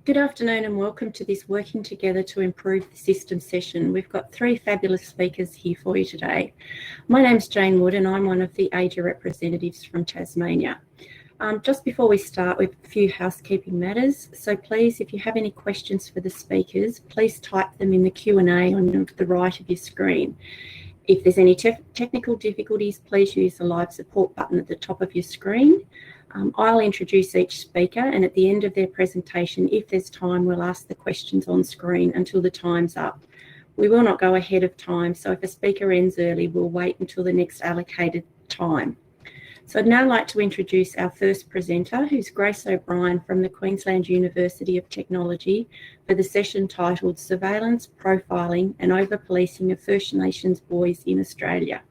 Good afternoon and welcome to this Working Together to Improve the System session. We've got three fabulous speakers here for you today. My name's Jane Wood and I'm one of the AYJC representatives from Tasmania. Just before we start, we have a few housekeeping matters. So please, if you have any questions for the speakers, please type them in the Q&A on the right of your screen. If there's any technical difficulties, please use the live support button at the top of your screen. I'll introduce each speaker, and at the end of their presentation, if there's time, we'll ask the questions on screen until the time's up. We will not go ahead of time, so if a speaker ends early, we'll wait until the next allocated time. So I'd now like to introduce our first presenter, who's Grace O'Brien from the Queensland University of Technology, for the session titled Surveillance, Profiling and Over-Policing of First Nations Boys in Australia.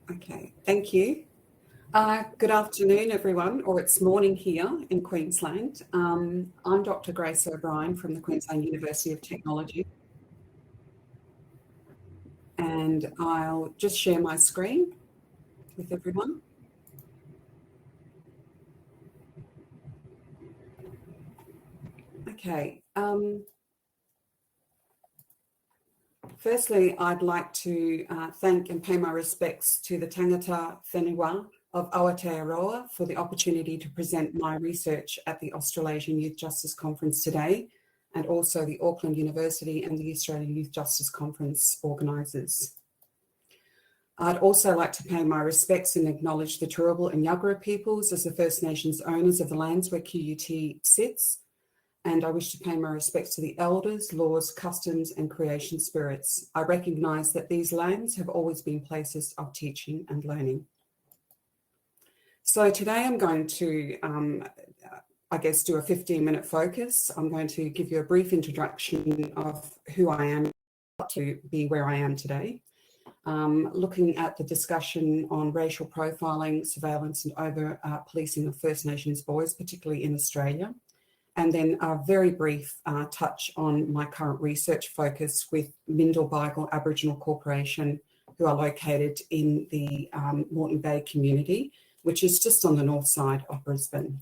Okay, thank you. Good afternoon, everyone, or it's morning here in Queensland. I'm Dr. Grace O'Brien from the Queensland University of Technology. And I'll just share my screen with everyone. Okay. Firstly, I'd like to thank and pay my respects to the tangata whenua of Aotearoa for the opportunity to present my research at the Australasian Youth Justice Conference today, and also the Auckland University and the Australian Youth Justice Conference organisers. I'd also like to pay my respects and acknowledge the Turrbal and Yagara peoples as the First Nations owners of the lands where QUT sits, and I wish to pay my respects to the elders, laws, customs and creation spirits. I recognise that these lands have always been places of teaching and learning. So today I'm going to, I guess, do a 15-minute focus. I'm going to give you a brief introduction of who I am to be where I am today. Looking at the discussion on racial profiling, surveillance and over-policing of First Nations boys, particularly in Australia. And then a very brief touch on my current research focus with Mindil Aboriginal Corporation, who are located in the Moreton Bay community, which is just on the north side of Brisbane.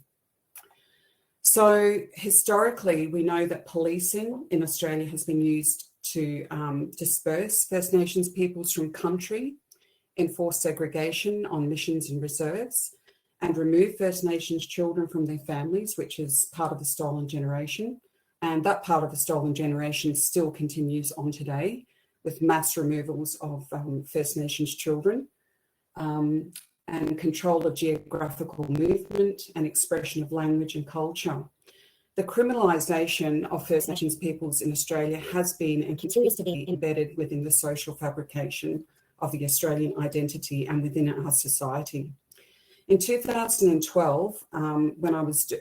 So historically, we know that policing in Australia has been used to disperse First Nations peoples from country, enforce segregation on missions and reserves, and remove First Nations children from their families, which is part of the stolen generation. And that part of the stolen generation still continues on today with mass removals of First Nations children and control of geographical movement and expression of language and culture. The criminalisation of First Nations peoples in Australia has been and continues to be embedded within the social fabrication of the Australian identity and within our society. In 2012, when I was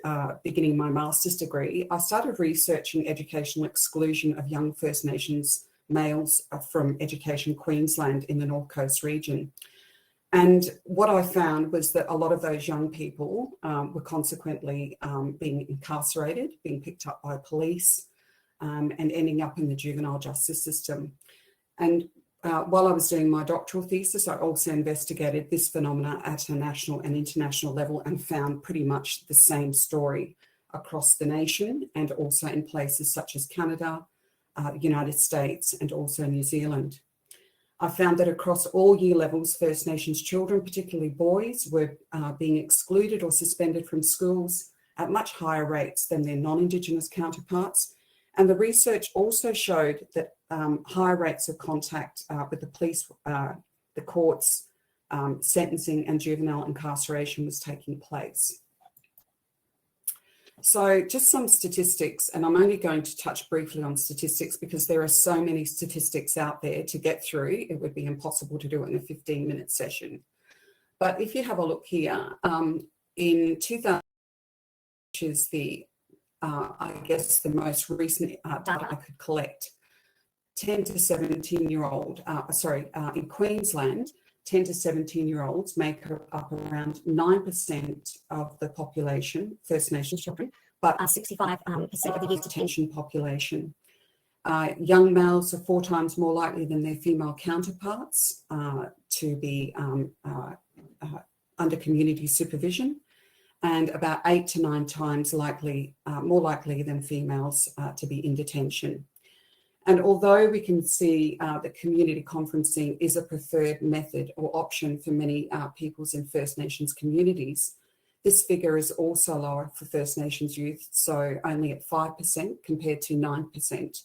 beginning my master's degree, I started researching educational exclusion of young First Nations males from Education Queensland in the North Coast region. And what I found was that a lot of those young people were consequently being incarcerated, being picked up by police, and ending up in the juvenile justice system. And while I was doing my doctoral thesis, I also investigated this phenomena at a national and international level and found pretty much the same story across the nation and also in places such as Canada, United States, and also New Zealand. I found that across all year levels, First Nations children, particularly boys, were being excluded or suspended from schools at much higher rates than their non-Indigenous counterparts. And the research also showed that higher rates of contact with the police, the courts, sentencing and juvenile incarceration was taking place. So just some statistics, and I'm only going to touch briefly on statistics because there are so many statistics out there to get through. It would be impossible to do it in a 15-minute session. But if you have a look here, in 2000, which is the I guess the most recent data I could collect, 10 to 17-year-old, in Queensland, 10 to 17-year-olds make up around 9% of the population, First Nations children, but 65% of the youth detention population. Young males are 4 times more likely than their female counterparts to be under community supervision, and about 8 to 9 times more likely than females to be in detention. And although we can see that community conferencing is a preferred method or option for many peoples in First Nations communities, this figure is also lower for First Nations youth, so only at 5% compared to 9%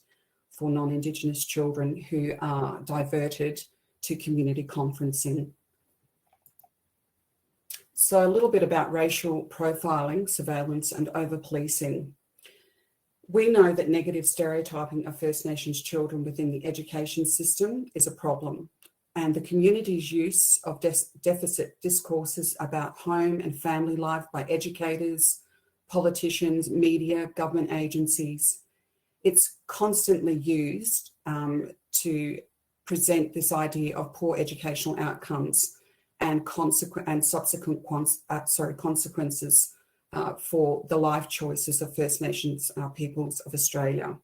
for non-Indigenous children who are diverted to community conferencing. So a little bit about racial profiling, surveillance and over-policing. We know that negative stereotyping of First Nations children within the education system is a problem, and the community's use of deficit discourses about home and family life by educators, politicians, media, government agencies, it's constantly used to present this idea of poor educational outcomes and subsequent consequences for the life choices of First Nations peoples of Australia.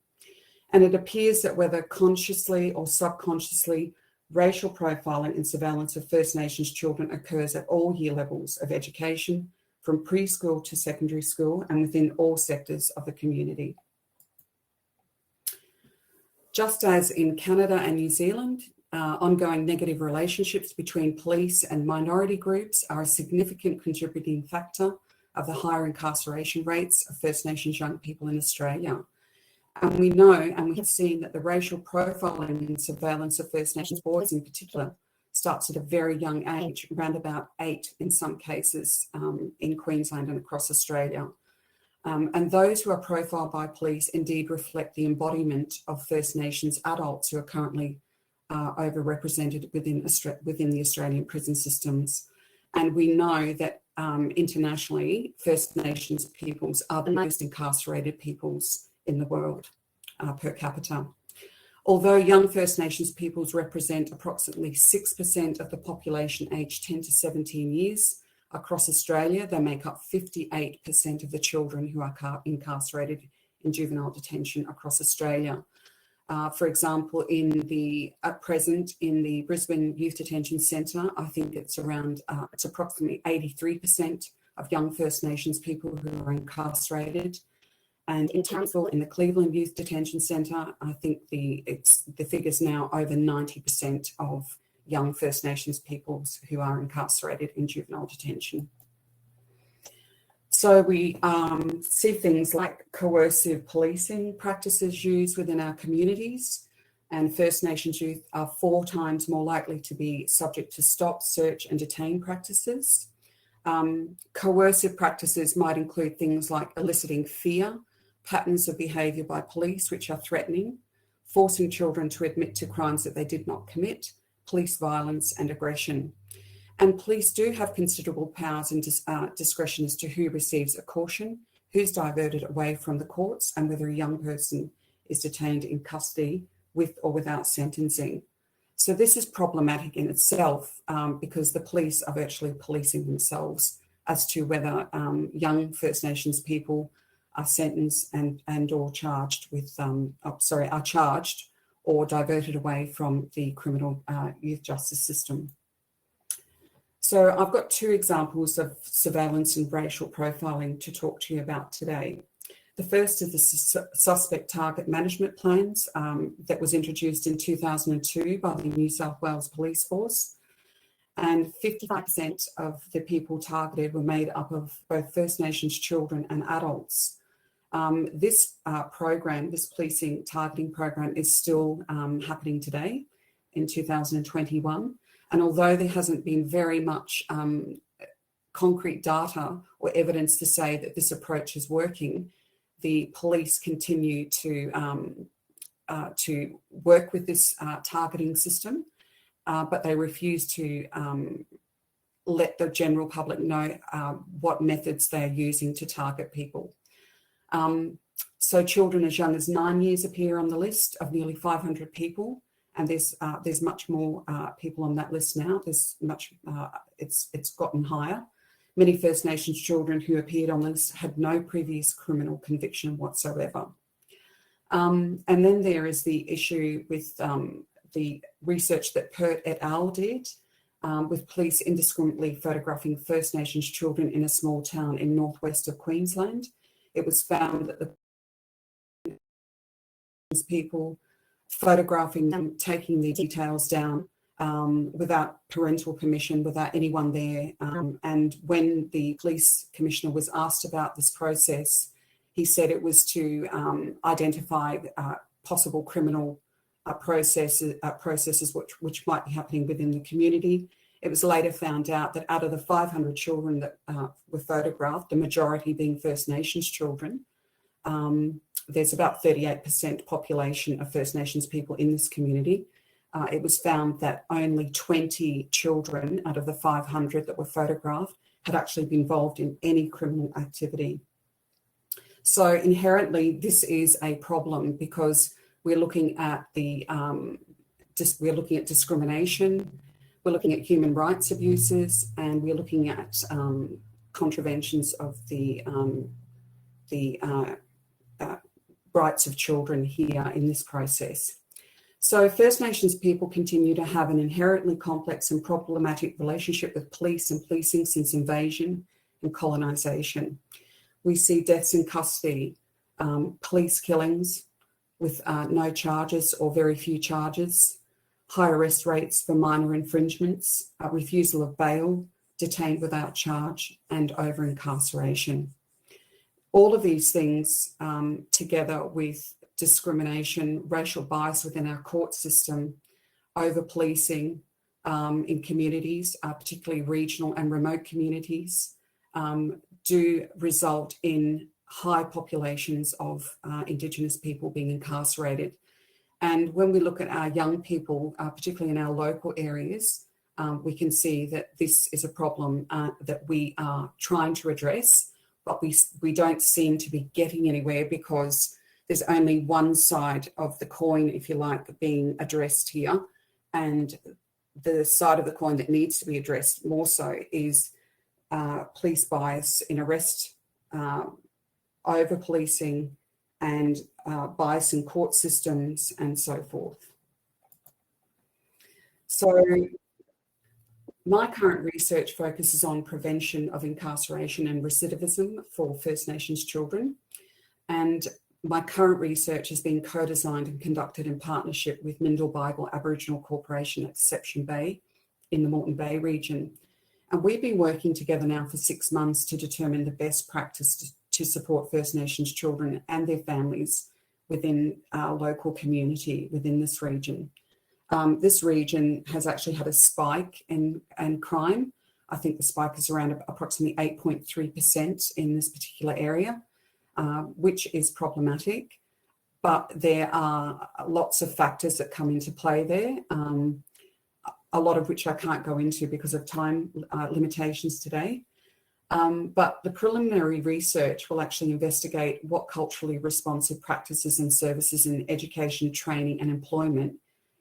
And it appears that whether consciously or subconsciously, racial profiling and surveillance of First Nations children occurs at all year levels of education, from preschool to secondary school and within all sectors of the community. Just as in Canada and New Zealand, ongoing negative relationships between police and minority groups are a significant contributing factor of the higher incarceration rates of First Nations young people in Australia. And we know, and we have seen, that the racial profiling and surveillance of First Nations boys in particular starts at a very young age, around about 8 in some cases in Queensland and across Australia. And those who are profiled by police indeed reflect the embodiment of First Nations adults who are currently overrepresented within the Australian prison systems. And we know that internationally, First Nations peoples are the most incarcerated peoples in the world per capita. Although young First Nations peoples represent approximately 6% of the population aged 10 to 17 years across Australia, they make up 58% of the children who are incarcerated in juvenile detention across Australia. For example, at present in the Brisbane Youth Detention Centre, I think it's approximately 83% of young First Nations people who are incarcerated. And in Townsville, in the Cleveland Youth Detention Centre, I think the figure's now over 90% of young First Nations peoples who are incarcerated in juvenile detention. So we see things like coercive policing practices used within our communities, and First Nations youth are 4 times more likely to be subject to stop, search and detain practices. Coercive practices might include things like eliciting fear, patterns of behaviour by police which are threatening, forcing children to admit to crimes that they did not commit, police violence and aggression. And police do have considerable powers and discretion as to who receives a caution, who's diverted away from the courts, and whether a young person is detained in custody with or without sentencing. So this is problematic in itself because the police are virtually policing themselves as to whether young First Nations people are sentenced and or charged with, are charged or diverted away from the criminal youth justice system. So I've got 2 examples of surveillance and racial profiling to talk to you about today. The first is the suspect target management plans that was introduced in 2002 by the New South Wales Police Force. And 55% of the people targeted were made up of both First Nations children and adults. This program, this policing targeting program, is still happening today in 2021. And although there hasn't been very much concrete data or evidence to say that this approach is working, the police continue to work with this targeting system, but they refuse to let the general public know what methods they're using to target people. So children as young as 9 years appear on the list of nearly 500 people. And there's much more people on that list now. It's gotten higher. Many First Nations children who appeared on this had no previous criminal conviction whatsoever. And then there is the issue with the research that Pert et al. Did, with police indiscriminately photographing First Nations children in a small town in northwest of Queensland. It was found that the people photographing them, taking the details down without parental permission, without anyone there. And when the police commissioner was asked about this process, he said it was to identify possible criminal processes which might be happening within the community. It was later found out that out of the 500 children that were photographed, the majority being First Nations children, there's about 38% population of First Nations people in this community. It was found that only 20 children out of the 500 that were photographed had actually been involved in any criminal activity. So inherently, this is a problem because we're looking at discrimination, we're looking at human rights abuses, and we're looking at contraventions of the rights of children here in this process. So First Nations people continue to have an inherently complex and problematic relationship with police and policing since invasion and colonisation. We see deaths in custody, police killings with no charges or very few charges, high arrest rates for minor infringements, refusal of bail, detained without charge, and over-incarceration. All of these things, together with discrimination, racial bias within our court system, over-policing in communities, particularly regional and remote communities, do result in high populations of Indigenous people being incarcerated. And when we look at our young people, particularly in our local areas, we can see that this is a problem that we are trying to address, but we don't seem to be getting anywhere because there's only one side of the coin, if you like, being addressed here. And the side of the coin that needs to be addressed more so is police bias in arrest, over-policing, and bias in court systems, and so forth. So my current research focuses on prevention of incarceration and recidivism for First Nations children. And my current research has been co-designed and conducted in partnership with Mindil Bible Aboriginal Corporation at Deception Bay in the Moreton Bay region. And we've been working together now for 6 months to determine the best practice to support First Nations children and their families within our local community within this region. This region has actually had a spike in crime. I think the spike is around approximately 8.3% in this particular area, which is problematic. But there are lots of factors that come into play there, a lot of which I can't go into because of time limitations today. But the preliminary research will actually investigate what culturally responsive practices and services in education, training and employment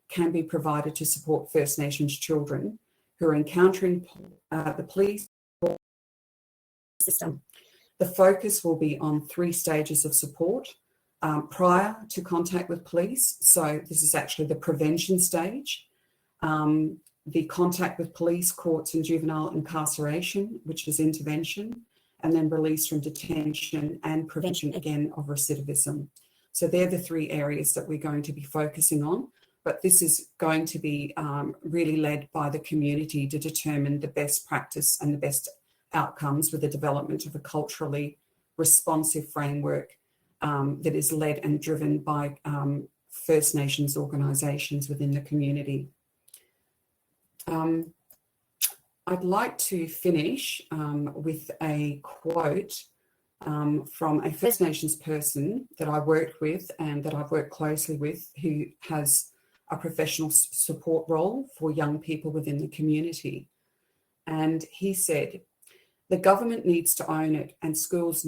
can be provided to support First Nations children who are encountering the police system. The focus will be on 3 stages of support prior to contact with police. So this is actually the prevention stage. The contact with police, courts and juvenile incarceration, which is intervention, and then release from detention and prevention again of recidivism. So they're the 3 areas that we're going to be focusing on, but this is going to be really led by the community to determine the best practice and the best outcomes with the development of a culturally responsive framework that is led and driven by First Nations organisations within the community. I'd like to finish with a quote from a First Nations person that I worked with and that I've worked closely with, who has a professional support role for young people within the community. And he said, "The government needs to own it and schools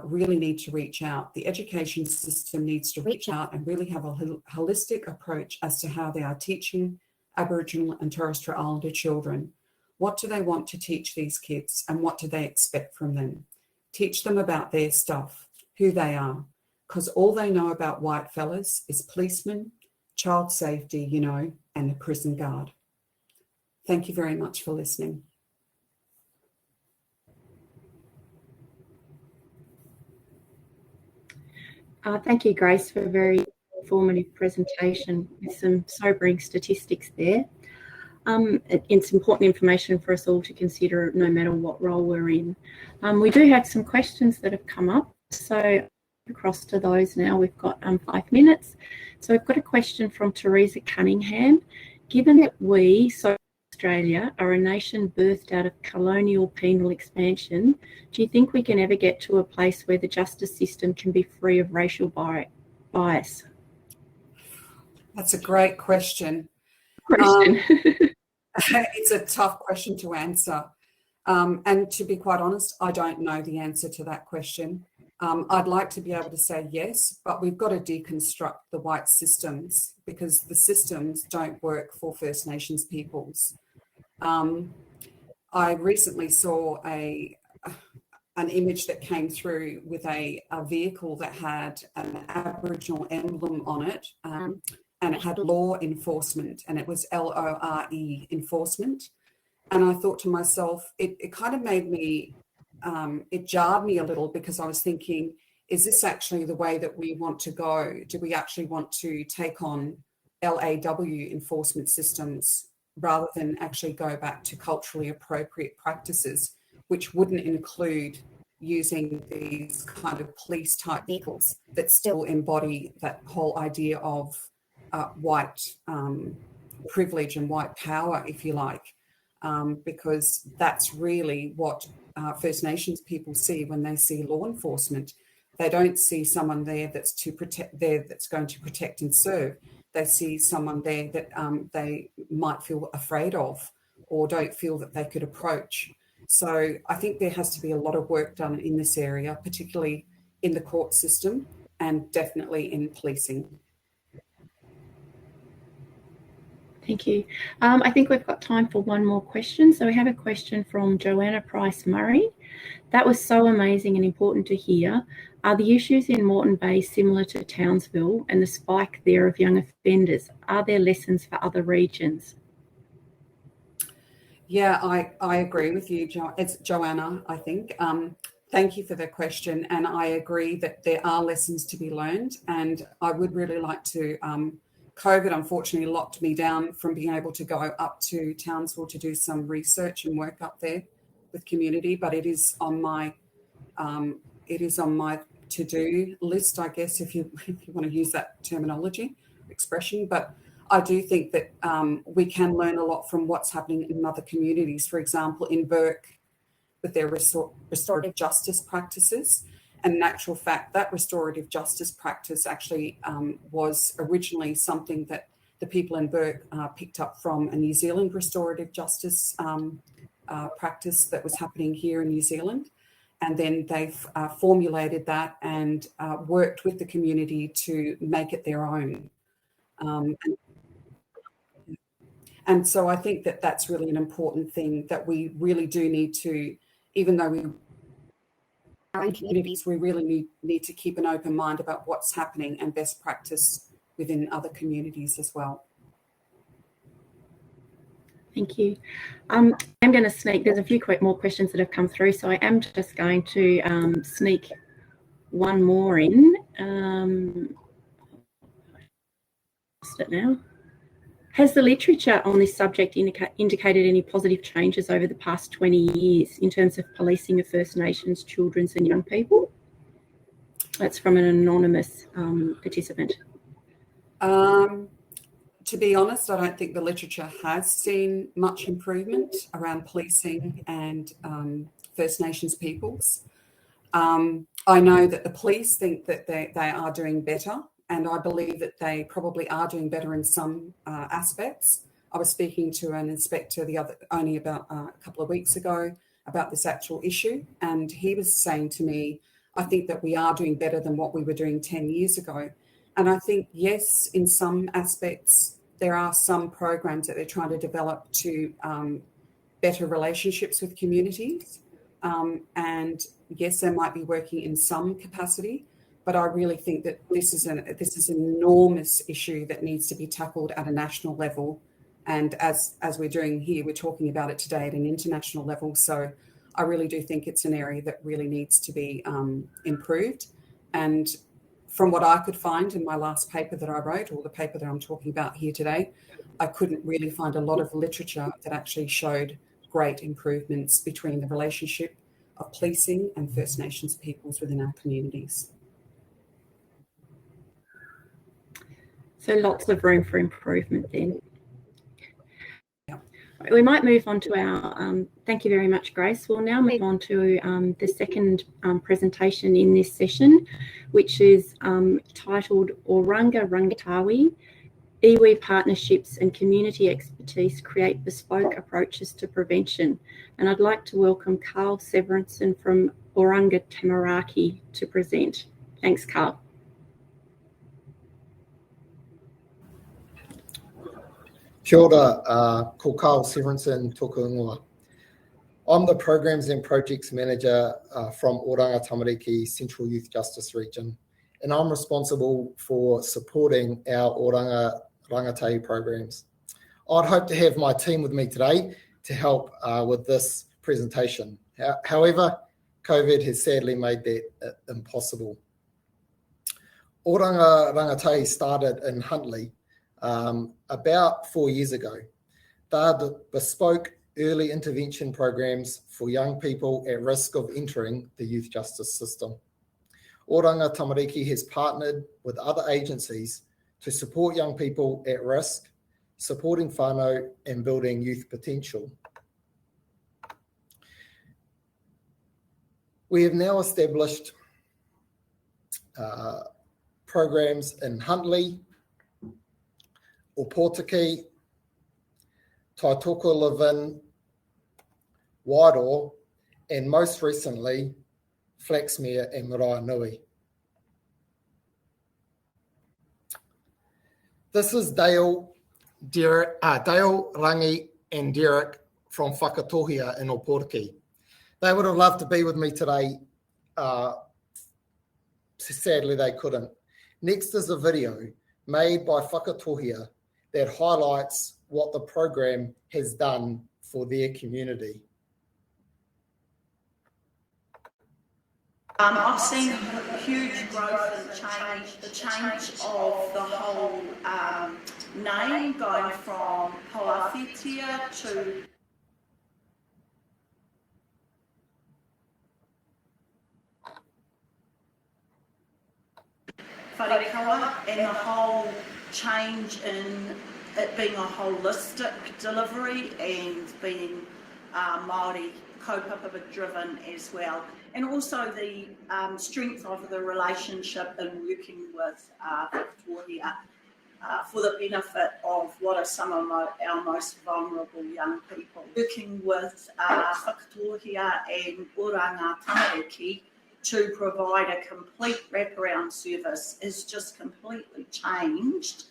really need to reach out. The education system needs to reach out and really have a holistic approach as to how they are teaching Aboriginal and Torres Strait Islander children. What do they want to teach these kids, and what do they expect from them? Teach them about their stuff, who they are, because all they know about white fellas is policemen, child safety, and the prison guard. Thank you very much for listening. Thank you, Grace, for a very informative presentation with some sobering statistics there. It's important information for us all to consider no matter what role we're in. We do have some questions that have come up, so across to those now. We've got 5 minutes. So we've got a question from Teresa Cunningham. Given that we, so Australia, are a nation birthed out of colonial penal expansion, do you think we can ever get to a place where the justice system can be free of racial bias? That's a great question. It's a tough question to answer. And to be quite honest, I don't know the answer to that question. I'd like to be able to say yes, but we've got to deconstruct the white systems, because the systems don't work for First Nations peoples. I recently saw an image that came through with a vehicle that had an Aboriginal emblem on it, and it had law enforcement, and it was LORE enforcement. And I thought to myself, it kind of made me, it jarred me a little, because I was thinking, is this actually the way that we want to go? Do we actually want to take on LAW enforcement systems rather than actually go back to culturally appropriate practices, which wouldn't include using these kind of police type vehicles that still embody that whole idea of white privilege and white power, if you like, because that's really what First Nations people see when they see law enforcement. They don't see someone there that's going to protect and serve. They see someone there that they might feel afraid of or don't feel that they could approach. So I think there has to be a lot of work done in this area, particularly in the court system and definitely in policing. Thank you. I think we've got time for one more question. So we have a question from Joanna Price Murray. That was so amazing and important to hear. Are the issues in Moreton Bay similar to Townsville and the spike there of young offenders? Are there lessons for other regions? Yeah, I agree with you, it's Joanna, I think. Thank you for the question. And I agree that there are lessons to be learned. And I would really like to, COVID unfortunately locked me down from being able to go up to Townsville to do some research and work up there with community, but it is on my to-do list, I guess, if you want to use that terminology, expression. But I do think that we can learn a lot from what's happening in other communities. For example, in Burke, with their restorative justice practices. And in actual fact, that restorative justice practice actually was originally something that the people in Burke picked up from a New Zealand restorative justice practice that was happening here in New Zealand. And then they've formulated that and worked with the community to make it their own. And so I think that that's really an important thing, that we really do need to, even though we are in communities, we really need to keep an open mind about what's happening and best practice within other communities as well. Thank you. I'm going to sneak, there's a few more questions that have come through, so I am just going to sneak one more in. Lost it now. Has the literature on this subject indicated any positive changes over the past 20 years in terms of policing of First Nations, children's and young people? That's from an anonymous participant. To be honest, I don't think the literature has seen much improvement around policing and First Nations peoples. I know that the police think that they are doing better, and I believe that they probably are doing better in some aspects. I was speaking to an inspector only about a couple of weeks ago about this actual issue, and he was saying to me, I think that we are doing better than what we were doing 10 years ago. And I think, yes, in some aspects, there are some programs that they're trying to develop to better relationships with communities. And yes, they might be working in some capacity, but I really think that this is an enormous issue that needs to be tackled at a national level. And as we're doing here, we're talking about it today at an international level. So I really do think it's an area that really needs to be improved. And from what I could find in my last paper that I wrote, or the paper that I'm talking about here today, I couldn't really find a lot of literature that actually showed great improvements between the relationship of policing and First Nations peoples within our communities. So lots of room for improvement then. Yeah. We might move on to our, thank you very much, Grace. We'll now move on to the second presentation in this session, which is titled Oranga Rangatahi, iwi partnerships and community expertise create bespoke approaches to prevention. And I'd like to welcome Karl Severinsen from Oranga Rangatahi to present. Thanks, Karl. Kia ora, ko Karl Severinsen tōku ingoa. I'm the Programs and Projects Manager from Oranga Rangatahi Central Youth Justice Region, and I'm responsible for supporting our Oranga Rangatahi programs. I'd hope to have my team with me today to help with this presentation. However, COVID has sadly made that impossible. Oranga Rangatahi started in Huntly about 4 years ago. They are the bespoke early intervention programs for young people at risk of entering the youth justice system. Oranga Rangatahi has partnered with other agencies to support young people at risk, supporting whānau and building youth potential. We have now established programs in Huntly, Opotiki, Taitoko Levin, Wairoa, and most recently, Flaxmere and Maraenui. This is Dale, Rangi, and Derek from Whakatohia in Opotiki. They would have loved to be with me today. Sadly, they couldn't. Next is a video made by Whakatohia that highlights what the program has done for their community. I've seen huge growth and change, the change of the whole name going from Hoawhitia to Wharekawa, and the whole change in it being a holistic delivery and being Māori kaupapa driven as well. And also the strength of the relationship in working with Whakatohia for the benefit of what are some of our most vulnerable young people. Working with Whakatohia and Oranga Rangatahi to provide a complete wraparound service has just completely changed,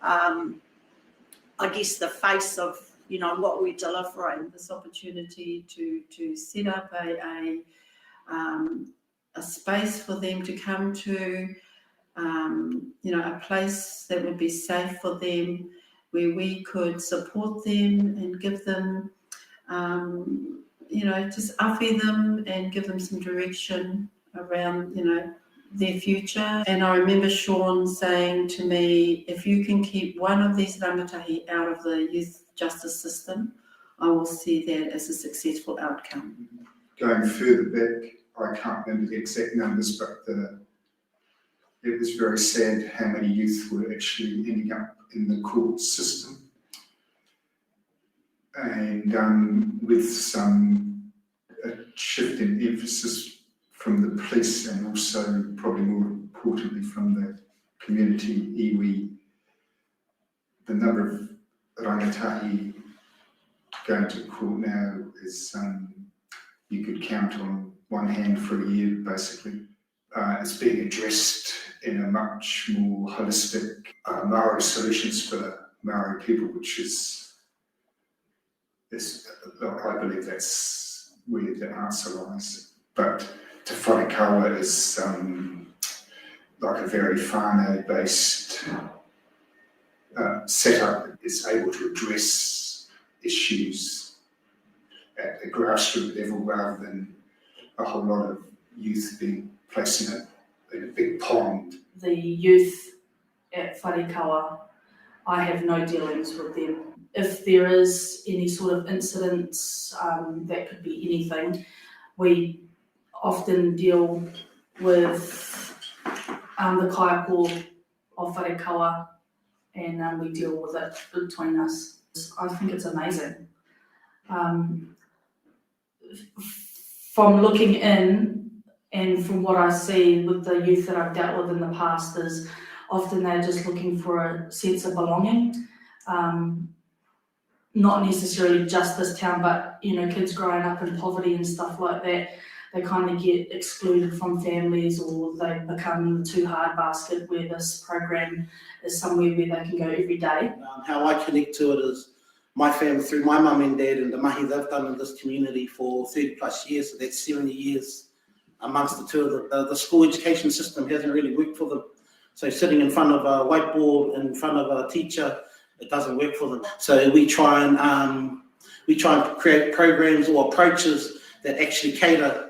I guess, the face of what we're delivering. This opportunity to set up a space for them to come to, a place that would be safe for them, where we could support them and give them, just offer them and give them some direction around, their future. And I remember Sean saying to me, if you can keep one of these rangatahi out of the youth justice system, I will see that as a successful outcome. Going further back, I can't remember the exact numbers, but it was very sad how many youth were actually ending up in the court system. And with a shift in emphasis from the police and also, probably more importantly, from the community iwi, the number of rangatahi going to court now is, you could count on one hand for a year, basically. It's being addressed in a much more holistic Maori solutions for Maori people, which is I believe that's where the answer lies. But Te Wharekawa is like a very whānau-based setup. It's able to address issues at a grassroots level rather than a whole lot of youth being placed in a big pond. The youth at Wharekawa, I have no dealings with them. If there is any sort of incidents, that could be anything, we often deal with the kaiako of Wharekawa, and we deal with it between us. I think it's amazing. From looking in and from what I see with the youth that I've dealt with in the past is often they're just looking for a sense of belonging. Not necessarily just this town, but kids growing up in poverty and stuff like that, they kind of get excluded from families, or they become the too hard basket, where this program is somewhere where they can go every day. How I connect to it is my family, through my mum and dad and the mahi they've done in this community for 30 plus years, so that's 70 years amongst the two of them. The school education system hasn't really worked for them. So sitting in front of a whiteboard, in front of a teacher, it doesn't work for them. So we try and create programs or approaches that actually cater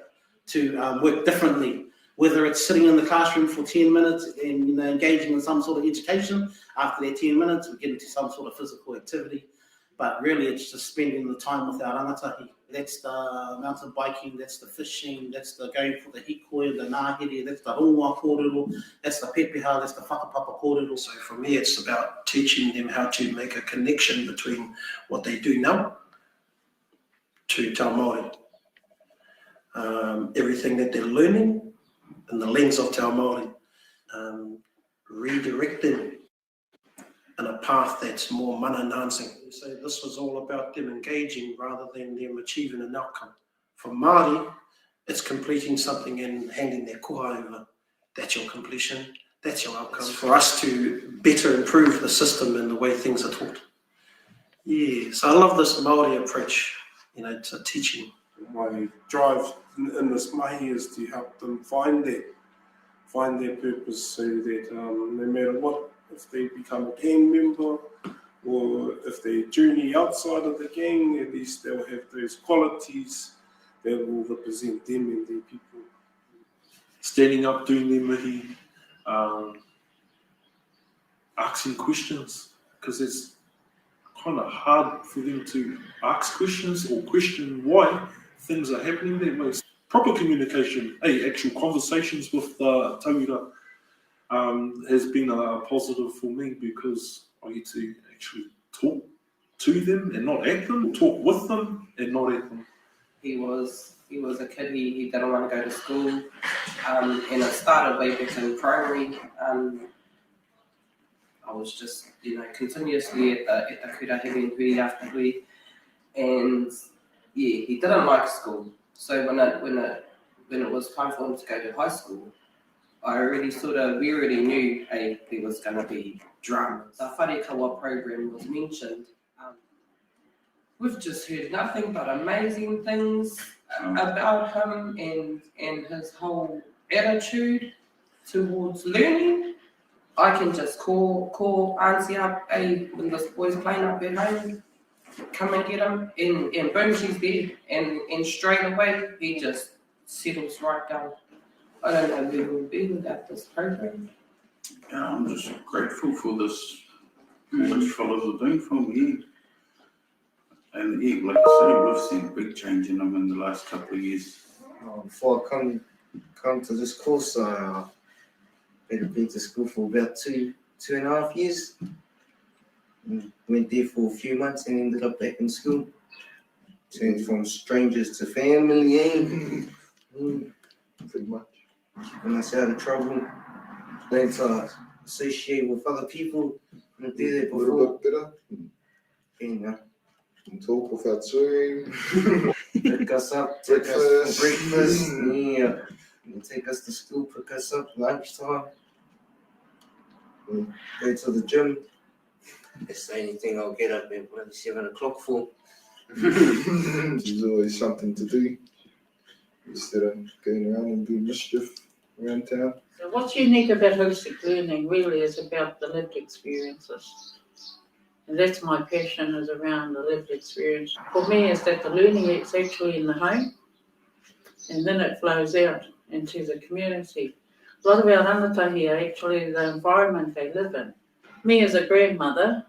to work differently. Whether it's sitting in the classroom for 10 minutes and engaging in some sort of education, after that 10 minutes we get into some sort of physical activity. But really it's just spending the time with our rangatahi. That's the mountain biking, that's the fishing, that's the going for the hikoi, the ngāhere, that's the rongoa kōrero, that's the pepeha, that's the whakapapa kōrero. So for me, it's about teaching them how to make a connection between what they do now to Te Māori. Everything that they're learning in the lens of Te Māori, redirect them in a path that's more mana enhancing. So this was all about them engaging rather than them achieving an outcome. For Māori, it's completing something and handing their koha over. That's your completion, that's your outcome. It's for us to better improve the system and the way things are taught. Yeah, so I love this Māori approach, to teaching. My drive in this mahi is to help them find their purpose, so that no matter what, if they become a gang member or if they journey outside of the gang, at least they'll have those qualities that will represent them and their people. Standing up, doing their mihi, asking questions, because it's kind of hard for them to ask questions or question why things are happening that way. Proper communication, actual conversations with the tauira has been a positive for me, because I get to actually talk to them and not at them, or talk with them and not at them. He was a kid, he didn't want to go to school, and it started way back in primary. I was just, continuously at the kura heavy and hui after hui, and he didn't like school. So when it was time for him to go to high school, we already knew, there was going to be drama. The Wharekawa program was mentioned. We've just heard nothing but amazing things about him and his whole attitude towards learning. I can just call Auntie up, when this boy's playing up at home, come and get him, and boom, she's there, and straight away he just settles right down. I don't know where we'll be without this program. Yeah, I'm just grateful for this, what you fellas are doing for me. And like I say, we've seen a big change in them in the last couple of years. Before I come to this course, I've been to school for about two and a half years. Went there for a few months and ended up back in school. Turned from strangers to family, pretty much. When I was out of trouble, learned to associate with other people. Couldn't do that before. A little bit better. And talk without swearing. Pick us up, take us for breakfast. And take us to school, pick us up lunchtime. Go to the gym. That's the only thing I'll get up at 7 o'clock for. There's always something to do instead of going around and doing mischief around town. So what's unique about holistic learning really is about the lived experiences. And that's my passion, is around the lived experience. For me, is that the learning is actually in the home, and then it flows out into the community. A lot of our rangatahi are actually the environment they live in. Me as a grandmother,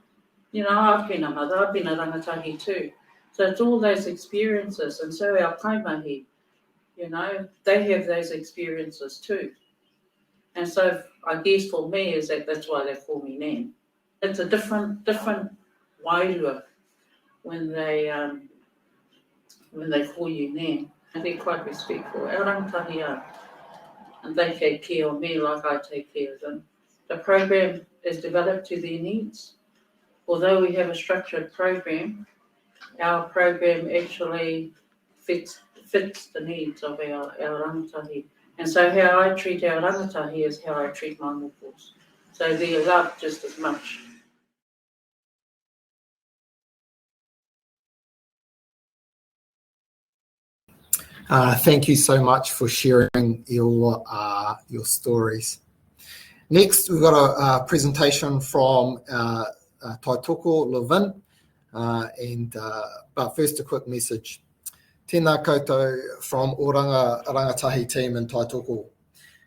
you know, I've been a mother, I've been a rangatahi too. So it's all those experiences, and so our kaimahi, you know, they have those experiences too. And so I guess for me is that's why they call me Nan. It's a different wairua when they call you Nan. And they're quite respectful. Our rangatahi are. And they take care of me like I take care of them. The program is developed to their needs. Although we have a structured program, our program actually fits the needs of our rangatahi. And so how I treat our rangatahi is how I treat my mokos. So they're loved just as much. Thank you so much for sharing your stories. Next, we've got a presentation from Taitoko Levin, but first a quick message. Tēnā koutou from Oranga Rangatahi team in Taitoko.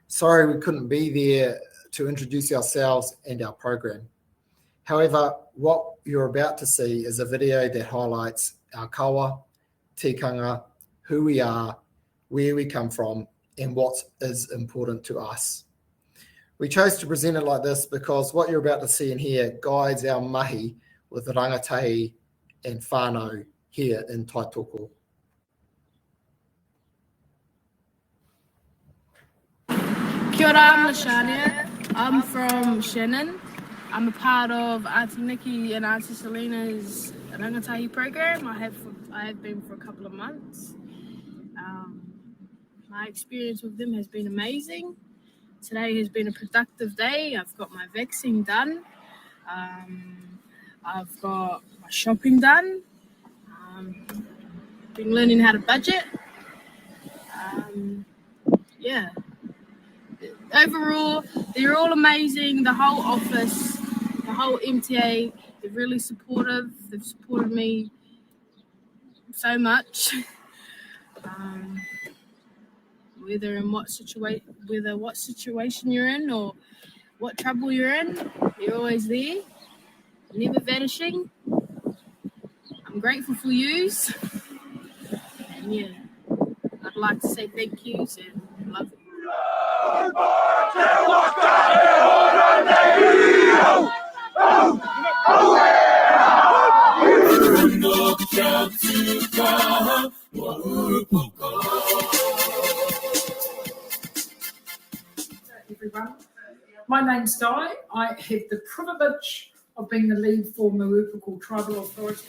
Sorry we couldn't be there to introduce ourselves and our program. However, what you're about to see is a video that highlights our kawa, tikanga, who we are, where we come from, and what is important to us. We chose to present it like this because what you're about to see in here guides our mahi with rangatahi and whānau here in Taitoko. Kia ora, I'm Lashania. I'm from Shannon. I'm a part of Auntie Nikki and Auntie Selena's Rangatahi program. I have been for a couple of months. My experience with them has been amazing. Today has been a productive day. I've got my vaccine done. I've got my shopping done. Been learning how to budget. Yeah. Overall, they're all amazing. The whole office, the whole MTA, they're really supportive. They've supported me so much. Whether what situation you're in or what trouble you're in, they're always there, never vanishing. I'm grateful for yous. And yeah, I'd like to say thank yous and love you. Everyone, my name's Di. I have the privilege of being the lead for Maurupuku Tribal Authority.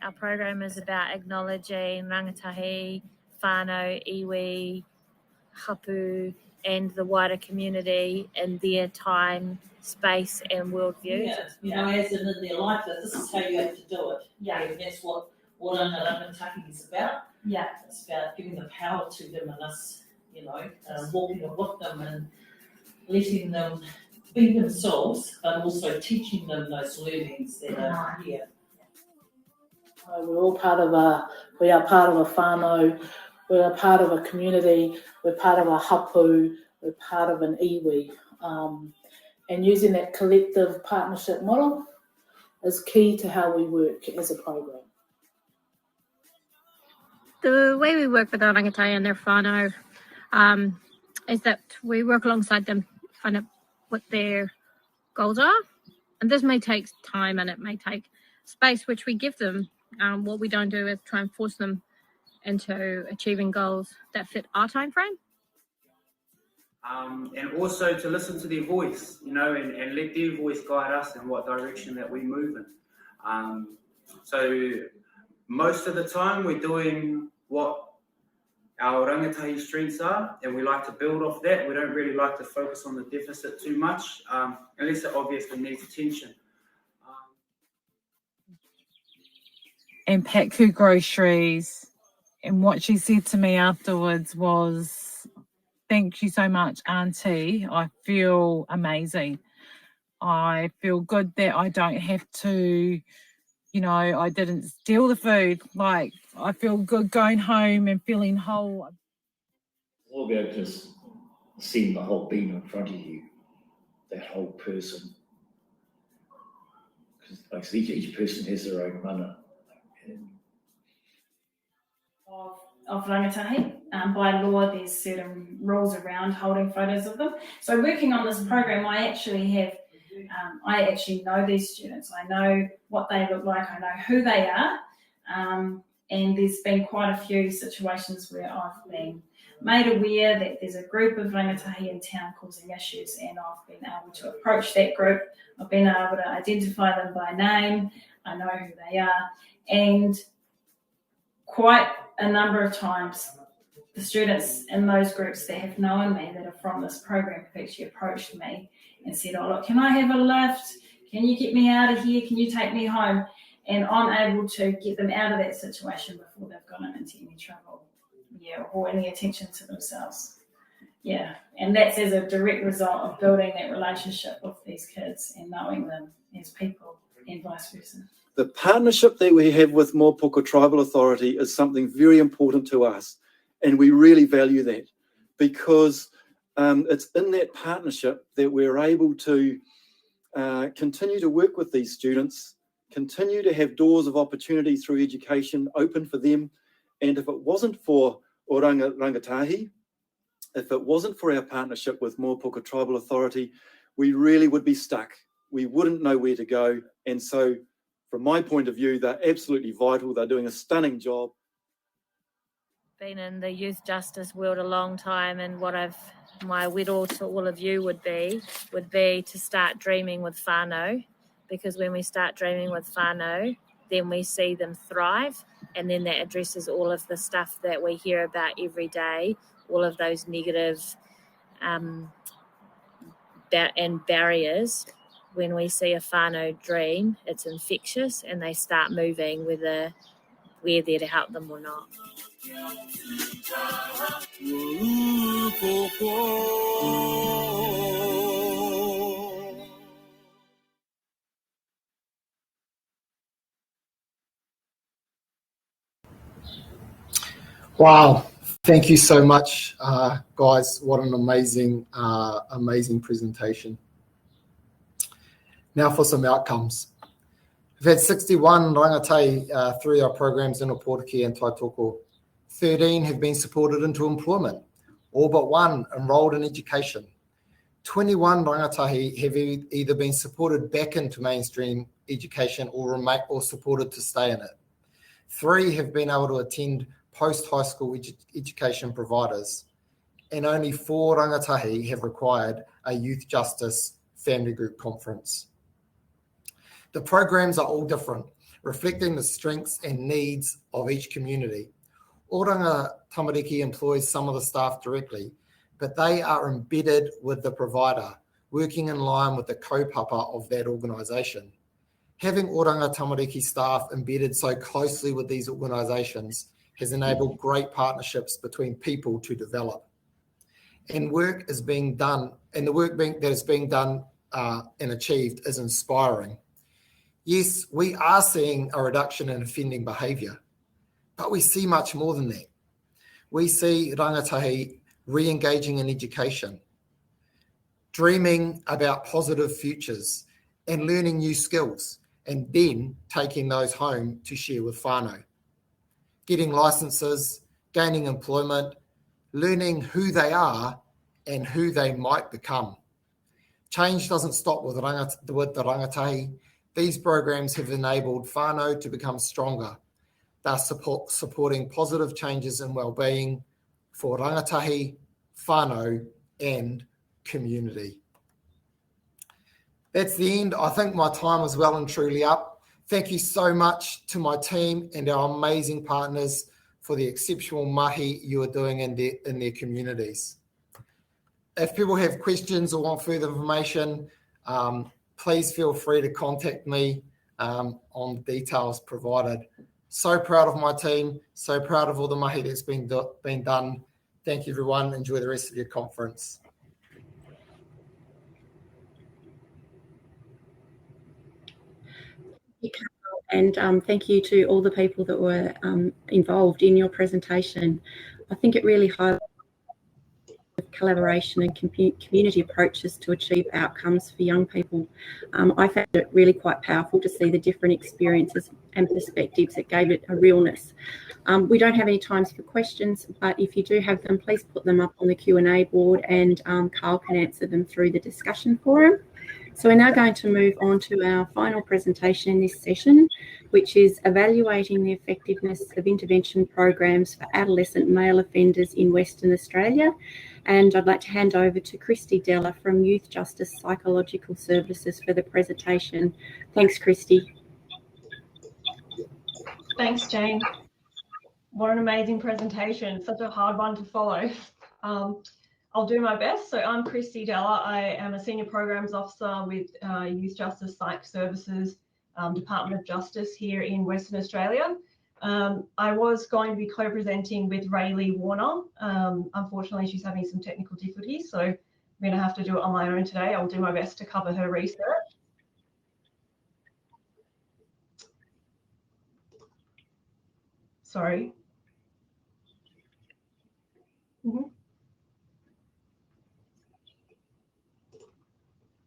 Our program is about acknowledging rangatahi, whānau, iwi, hapu, and the wider community in their time, space, and worldview. Yeah, you know, as in their life, this is how you have to do it. Yeah, and that's what Oranga Rangatahi is about. Yeah, it's about giving the power to them and us, you know, walking with them and letting them be themselves, but also teaching them those learnings that are here. We're all we are part of a whānau, we're a part of a community, we're part of a hapu, we're part of an iwi. And using that collective partnership model is key to how we work as a program. The way we work with our rangatahi and their whānau is that we work alongside them, find out what their goals are. And this may take time and it may take space, which we give them. What we don't do is try and force them into achieving goals that fit our time frame. And also to listen to their voice, you know, and let their voice guide us in what direction that we move in. So most of the time we're doing what our rangatahi strengths are, and we like to build off that. We don't really like to focus on the deficit too much, unless it obviously needs attention. And Paku groceries. And what she said to me afterwards was, "Thank you so much, Auntie. I feel amazing. I feel good that I don't have to, you know, I didn't steal the food. Like, I feel good going home and feeling whole." It's all about just seeing the whole being in front of you, that whole person. Because like each person has their own mana. Of rangatahi. By law, there's certain rules around holding photos of them. So working on this program, I actually know these students. I know what they look like. I know who they are. And there's been quite a few situations where I've been made aware that there's a group of rangatahi in town causing issues, and I've been able to approach that group. I've been able to identify them by name. I know who they are. And quite a number of times, the students in those groups that have known me, that are from this program, have actually approached me and said, "Oh, look, can I have a lift? Can you get me out of here? Can you take me home?" And I'm able to get them out of that situation before they've gotten into any trouble, or any attention to themselves. Yeah, and that's as a direct result of building that relationship with these kids and knowing them as people, and vice versa. The partnership that we have with Mōpoko Tribal Authority is something very important to us, and we really value that, because it's in that partnership that we're able to continue to work with these students, continue to have doors of opportunity through education open for them. And if it wasn't for Oranga Rangatahi, if it wasn't for our partnership with Mōpoko Tribal Authority, we really would be stuck. We wouldn't know where to go. And so from my point of view, they're absolutely vital. They're doing a stunning job. Been in the youth justice world a long time, and my widow to all of you would be to start dreaming with whānau, because when we start dreaming with whānau, then we see them thrive, and then that addresses all of the stuff that we hear about every day, all of those negative and barriers. When we see a whānau dream, it's infectious and they start moving, whether we're there to help them or not. Wow, thank you so much, guys. What an amazing, amazing presentation. Now for some outcomes. We've had 61 rangatahi through our programs in Opotiki and Taitoko. 13 have been supported into employment, all but one enrolled in education. 21 rangatahi have either been supported back into mainstream education or supported to stay in it. 3 have been able to attend post-high school education providers, and only 4 rangatahi have required a youth justice family group conference. The programs are all different, reflecting the strengths and needs of each community. Oranga Tamariki employs some of the staff directly, but they are embedded with the provider, working in line with the kaupapa of that organisation. Having Oranga Tamariki staff embedded so closely with these organisations has enabled great partnerships between people to develop. And work is being done, and the work that is being done and achieved is inspiring. Yes, we are seeing a reduction in offending behaviour, but we see much more than that. We see rangatahi re-engaging in education, dreaming about positive futures and learning new skills, and then taking those home to share with whānau. Getting licenses, gaining employment, learning who they are and who they might become. Change doesn't stop with the rangatahi. These programs have enabled whānau to become stronger. They're supporting positive changes in wellbeing for rangatahi, whānau, and community. That's the end. I think my time is well and truly up. Thank you so much to my team and our amazing partners for the exceptional mahi you are doing in their communities. If people have questions or want further information, please feel free to contact me on details provided. So proud of my team, so proud of all the mahi that's been done. Thank you, everyone. Enjoy the rest of your conference. And thank you to all the people that were involved in your presentation. I think it really highlights collaboration and community approaches to achieve outcomes for young people. I found it really quite powerful to see the different experiences and perspectives. It gave it a realness. We don't have any times for questions, but if you do have them, please put them up on the Q&A board, and Karl can answer them through the discussion forum. So we're now going to move on to our final presentation in this session, which is evaluating the effectiveness of intervention programs for adolescent male offenders in Western Australia. And I'd like to hand over to Kristie Dellar from Youth Justice Psychological Services for the presentation. Thanks, Kristie. Thanks, Jane. What an amazing presentation. Such a hard one to follow. I'll do my best. So I'm Kristie Dellar. I am a Senior Programs Officer with Youth Justice Psych Services, Department of Justice here in Western Australia. I was going to be co-presenting with Rayleigh Warner. Unfortunately, she's having some technical difficulties, so I'm going to have to do it on my own today. I'll do my best to cover her research. Sorry.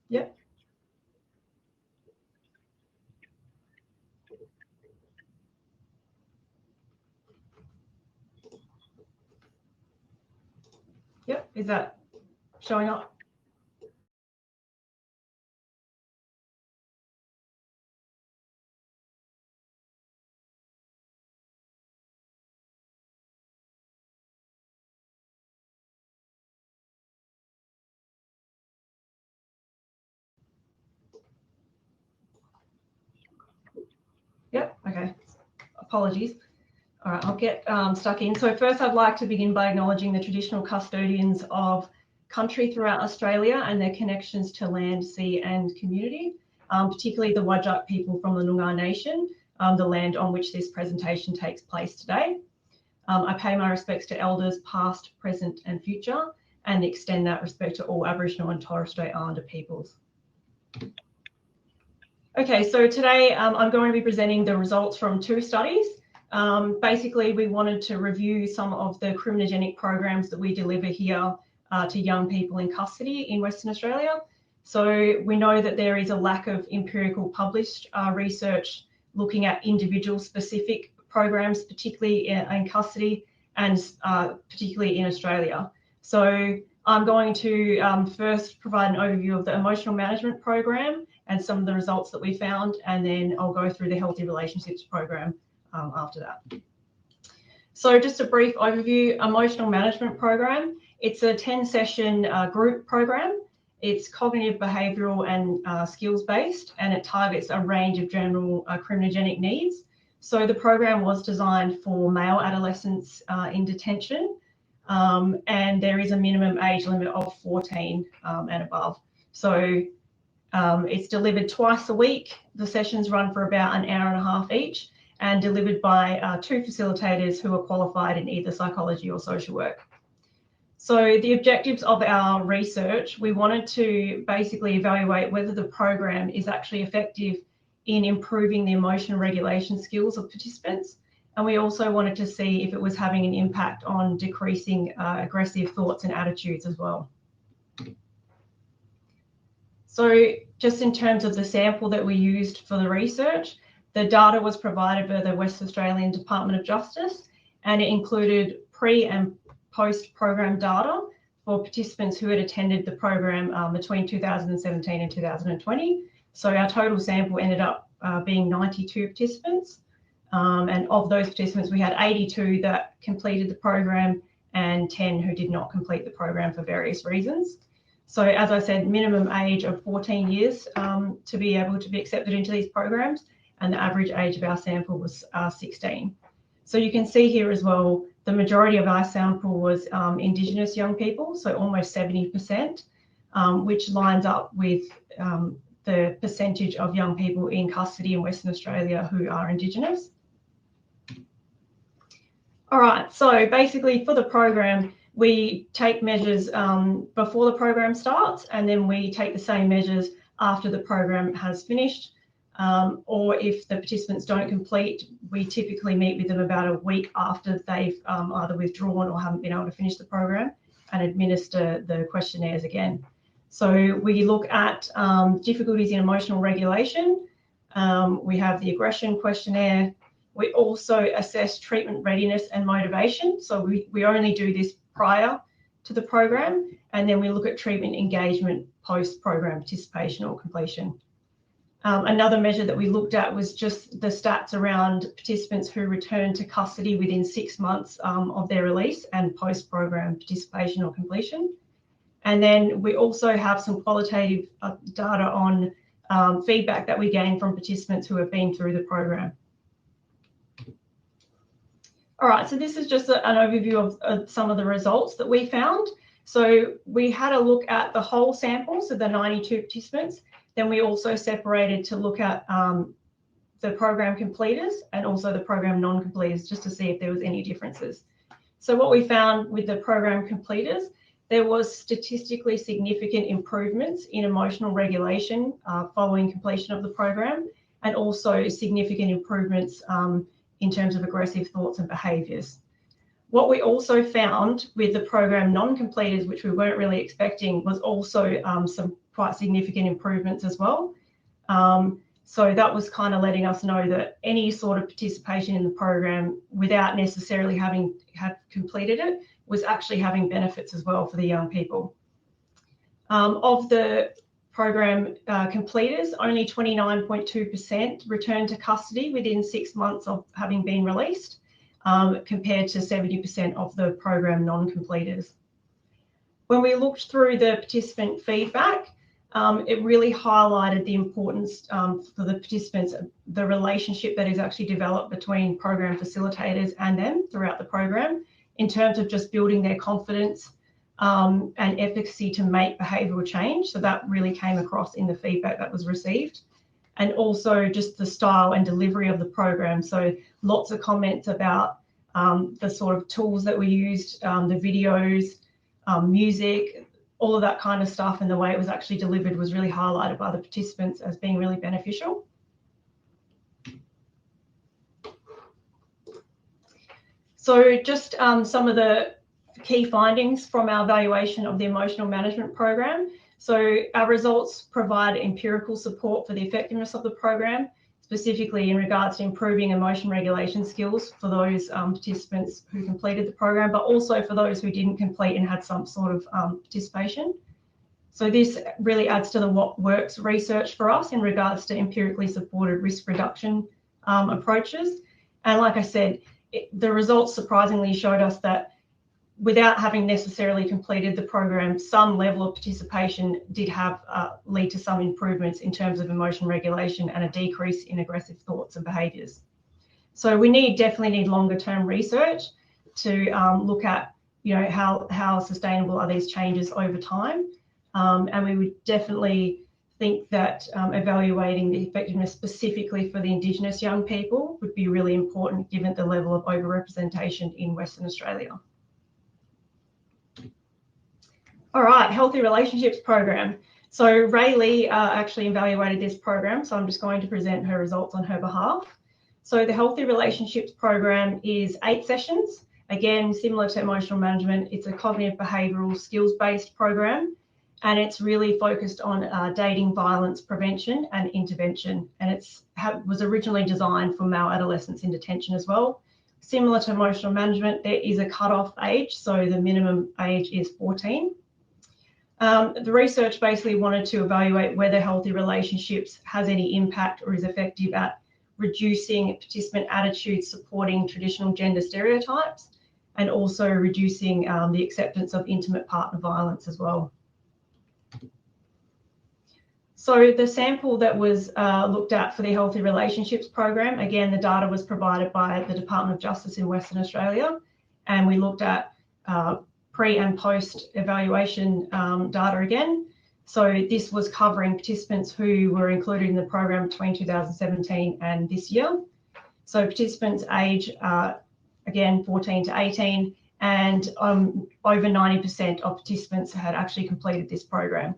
Yep. Yep, is that showing up? Yep, okay. Apologies. All right, I'll get stuck in. So first I'd like to begin by acknowledging the traditional custodians of country throughout Australia and their connections to land, sea and community, particularly the Whadjuk people from the Noongar Nation, the land on which this presentation takes place today. I pay my respects to elders past, present and future, and extend that respect to all Aboriginal and Torres Strait Islander peoples. Okay, so today I'm going to be presenting the results from 2 studies. basically we wanted to review some of the criminogenic programs that we deliver here to young people in custody in Western Australia. So we know that there is a lack of empirical published research looking at individual specific programs, particularly in custody and particularly in Australia. So I'm going to first provide an overview of the emotional management program and some of the results that we found, and then I'll go through the healthy relationships program after that. So just a brief overview, emotional management program. It's a 10-session group program. It's cognitive, behavioural and skills-based, and it targets a range of general criminogenic needs. So the program was designed for male adolescents in detention, and there is a minimum age limit of 14 and above. So it's delivered twice a week. The sessions run for about an hour and a half each, and delivered by 2 facilitators who are qualified in either psychology or social work. So the objectives of our research, we wanted to basically evaluate whether the program is actually effective in improving the emotional regulation skills of participants. And we also wanted to see if it was having an impact on decreasing aggressive thoughts and attitudes as well. So just in terms of the sample that we used for the research, the data was provided by the West Australian Department of Justice, and it included pre and post-program data for participants who had attended the program between 2017 and 2020. So our total sample ended up being 92 participants. And of those participants, we had 82 that completed the program and 10 who did not complete the program for various reasons. So as I said, minimum age of 14 years to be able to be accepted into these programs, and the average age of our sample was 16. So you can see here as well, the majority of our sample was Indigenous young people, so almost 70%, which lines up with the percentage of young people in custody in Western Australia who are Indigenous. All right, so basically for the program, we take measures before the program starts, and then we take the same measures after the program has finished. Or if the participants don't complete, we typically meet with them about a week after they've either withdrawn or haven't been able to finish the program and administer the questionnaires again. So we look at difficulties in emotional regulation. We have the aggression questionnaire. We also assess treatment readiness and motivation. So we only do this prior to the program, and then we look at treatment engagement post-program participation or completion. Another measure that we looked at was just the stats around participants who returned to custody within 6 months of their release and post-program participation or completion. And then we also have some qualitative data on feedback that we gain from participants who have been through the program. All right, so this is just an overview of some of the results that we found. So we had a look at the whole sample, so the 92 participants. Then we also separated to look at the program completers and also the program non-completers, just to see if there was any differences. So what we found with the program completers, there was statistically significant improvements in emotional regulation following completion of the program, and also significant improvements in terms of aggressive thoughts and behaviours. What we also found with the program non-completers, which we weren't really expecting, was also some quite significant improvements as well. So that was kind of letting us know that any sort of participation in the program without necessarily having completed it was actually having benefits as well for the young people. Of the program completers, only 29.2% returned to custody within 6 months of having been released, compared to 70% of the program non-completers. When we looked through the participant feedback, it really highlighted the importance for the participants, the relationship that is actually developed between program facilitators and them throughout the program, in terms of just building their confidence and efficacy to make behavioural change. So that really came across in the feedback that was received. And also just the style and delivery of the program. So lots of comments about the sort of tools that we used, the videos, music, all of that kind of stuff, and the way it was actually delivered was really highlighted by the participants as being really beneficial. So just some of the key findings from our evaluation of the emotional management program. So our results provide empirical support for the effectiveness of the program, specifically in regards to improving emotion regulation skills for those participants who completed the program, but also for those who didn't complete and had some sort of participation. So this really adds to the what works research for us in regards to empirically supported risk reduction approaches. And like I said, the results surprisingly showed us that without having necessarily completed the program, some level of participation did have lead to some improvements in terms of emotion regulation and a decrease in aggressive thoughts and behaviours. So we definitely need longer term research to look at, you know, how sustainable are these changes over time. And we would definitely think that evaluating the effectiveness specifically for the Indigenous young people would be really important given the level of overrepresentation in Western Australia. All right, Healthy Relationships Program. So Rayleigh actually evaluated this program, so I'm just going to present her results on her behalf. So the Healthy Relationships Program is 8 sessions. Again, similar to emotional management, it's a cognitive behavioural skills-based program, and it's really focused on dating violence prevention and intervention. And it was originally designed for male adolescents in detention as well. Similar to emotional management, there is a cut-off age, so the minimum age is 14. The research basically wanted to evaluate whether healthy relationships has any impact or is effective at reducing participant attitudes supporting traditional gender stereotypes, and also reducing the acceptance of intimate partner violence as well. So the sample that was looked at for the Healthy Relationships Program, again, the data was provided by the Department of Justice in Western Australia, and we looked at pre and post evaluation data again. So this was covering participants who were included in the program between 2017 and this year. So participants age, again, 14 to 18, and over 90% of participants had actually completed this program.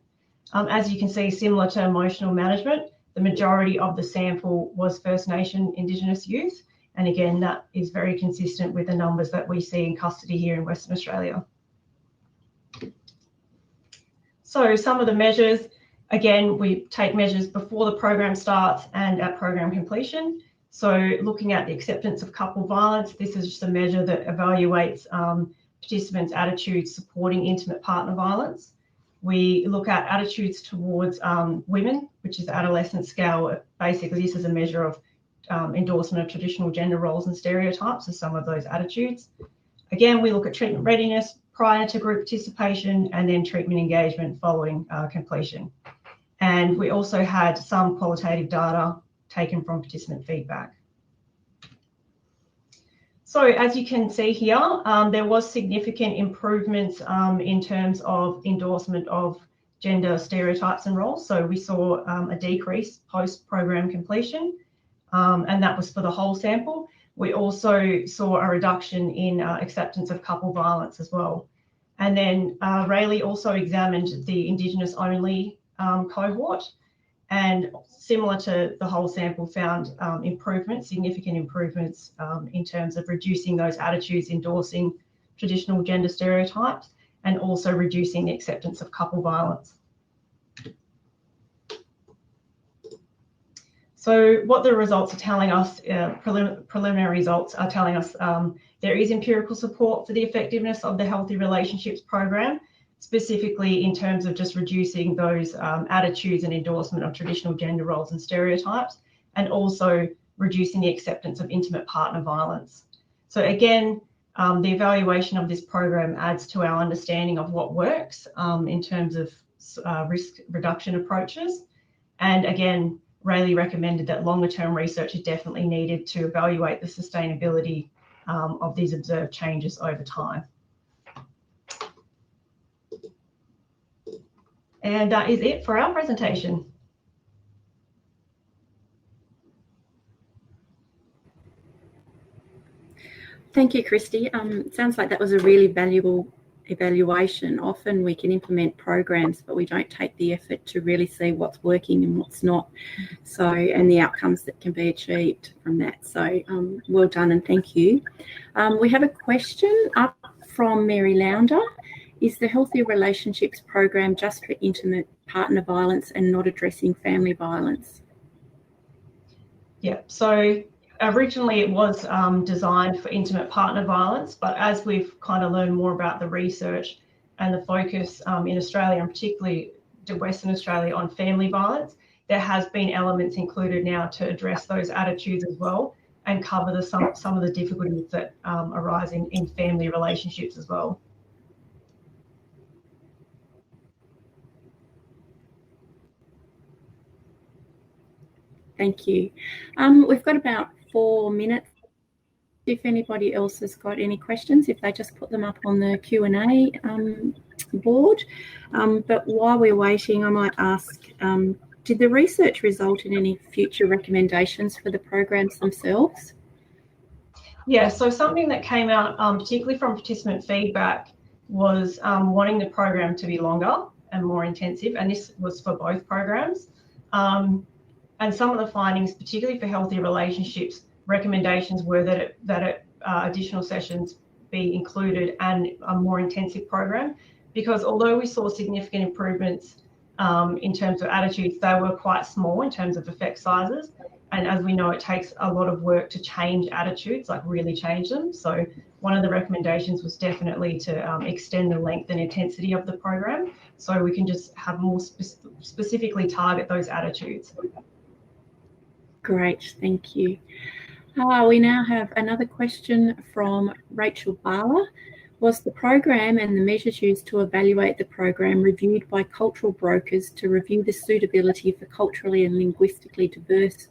As you can see, similar to emotional management, the majority of the sample was First Nation Indigenous youth. And again, that is very consistent with the numbers that we see in custody here in Western Australia. So some of the measures, again, we take measures before the program starts and at program completion. So looking at the acceptance of couple violence, this is just a measure that evaluates participants' attitudes supporting intimate partner violence. We look at attitudes towards women, which is the Adolescent scale. Basically, this is a measure of endorsement of traditional gender roles and stereotypes as some of those attitudes. Again, we look at treatment readiness prior to group participation and then treatment engagement following completion. And we also had some qualitative data taken from participant feedback. So as you can see here, there was significant improvements in terms of endorsement of gender stereotypes and roles. So we saw a decrease post-program completion, and that was for the whole sample. We also saw a reduction in acceptance of couple violence as well. And then Rayleigh also examined the Indigenous-only cohort, and similar to the whole sample, found significant improvements in terms of reducing those attitudes endorsing traditional gender stereotypes and also reducing the acceptance of couple violence. So what the results are telling us, preliminary results are telling us there is empirical support for the effectiveness of the Healthy Relationships Program, specifically in terms of just reducing those attitudes and endorsement of traditional gender roles and stereotypes, and also reducing the acceptance of intimate partner violence. So again, the evaluation of this program adds to our understanding of what works in terms of risk reduction approaches. And again, Rayleigh recommended that longer term research is definitely needed to evaluate the sustainability of these observed changes over time. And that is it for our presentation. Thank you, Kristie. It sounds like that was a really valuable evaluation. Often we can implement programs, but we don't take the effort to really see what's working and what's not. So, and the outcomes that can be achieved from that. So, well done and thank you. We have a question up from Mary Lounder. Is the Healthy Relationships program just for intimate partner violence and not addressing family violence? Yeah, so originally it was designed for intimate partner violence, but as we've kind of learned more about the research and the focus in Australia, and particularly to Western Australia, on family violence, there has been elements included now to address those attitudes as well and cover some of the difficulties that arise in family relationships as well. Thank you. We've got about 4 minutes. If anybody else has got any questions, if they just put them up on the Q&A board. But while we're waiting, I might ask, did the research result in any future recommendations for the programs themselves? Yeah, so something that came out, particularly from participant feedback, was wanting the program to be longer and more intensive, and this was for both programs. And some of the findings, particularly for Healthy Relationships, recommendations were that additional sessions be included and a more intensive program, because although we saw significant improvements in terms of attitudes, they were quite small in terms of effect sizes. And as we know, it takes a lot of work to change attitudes, like really change them. So one of the recommendations was definitely to extend the length and intensity of the program so we can just have more specifically target those attitudes. Great, thank you. We now have another question from Rachel Barler. Was the program and the measures used to evaluate the program reviewed by cultural brokers to review the suitability for culturally and linguistically diverse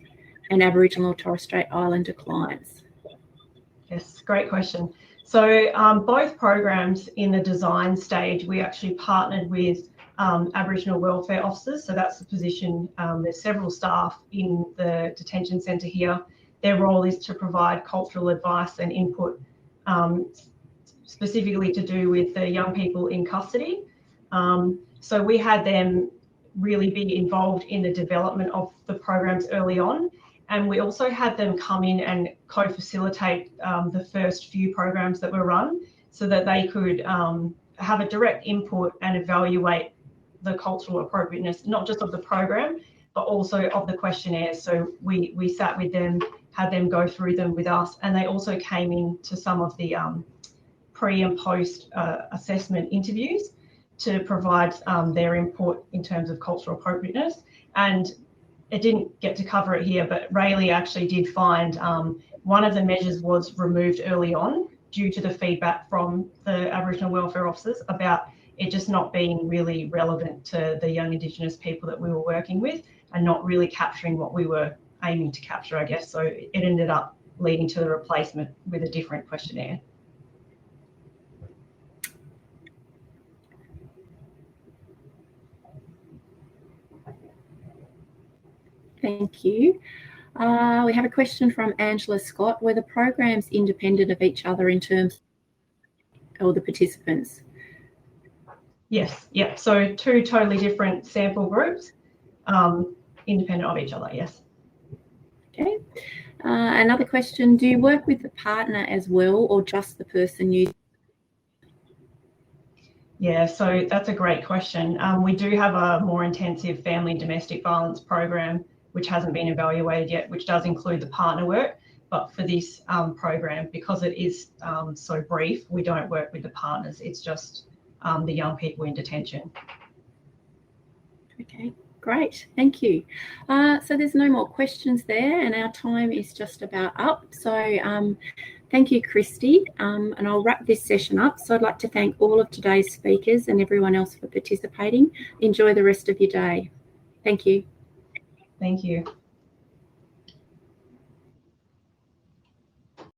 and Aboriginal or Torres Strait Islander clients? Yes, great question. So both programs in the design stage, we actually partnered with Aboriginal welfare officers. So that's the position. There's several staff in the detention centre here. Their role is to provide cultural advice and input specifically to do with the young people in custody. So we had them really be involved in the development of the programs early on. And we also had them come in and co-facilitate the first few programs that were run so that they could have a direct input and evaluate the cultural appropriateness, not just of the program, but also of the questionnaires. So we sat with them, had them go through them with us, and they also came in to some of the pre and post assessment interviews to provide their input in terms of cultural appropriateness. And it didn't get to cover it here, but Rayleigh actually did find one of the measures was removed early on due to the feedback from the Aboriginal welfare officers about it just not being really relevant to the young Indigenous people that we were working with and not really capturing what we were aiming to capture, I guess. So it ended up leading to the replacement with a different questionnaire. Thank you. We have a question from Angela Scott. Were the programs independent of each other in terms of the participants? Yes, yeah. So 2 totally different sample groups, independent of each other, yes. Okay. Another question, do you work with the partner as well or just the person you? Yeah, so that's a great question. We do have a more intensive family and domestic violence program, which hasn't been evaluated yet, which does include the partner work. But for this program, because it is so brief, we don't work with the partners. It's just the young people in detention. Okay, great, thank you. So there's no more questions there and our time is just about up. So thank you, Kristie, and I'll wrap this session up. So I'd like to thank all of today's speakers and everyone else for participating. Enjoy the rest of your day. Thank you. Thank you.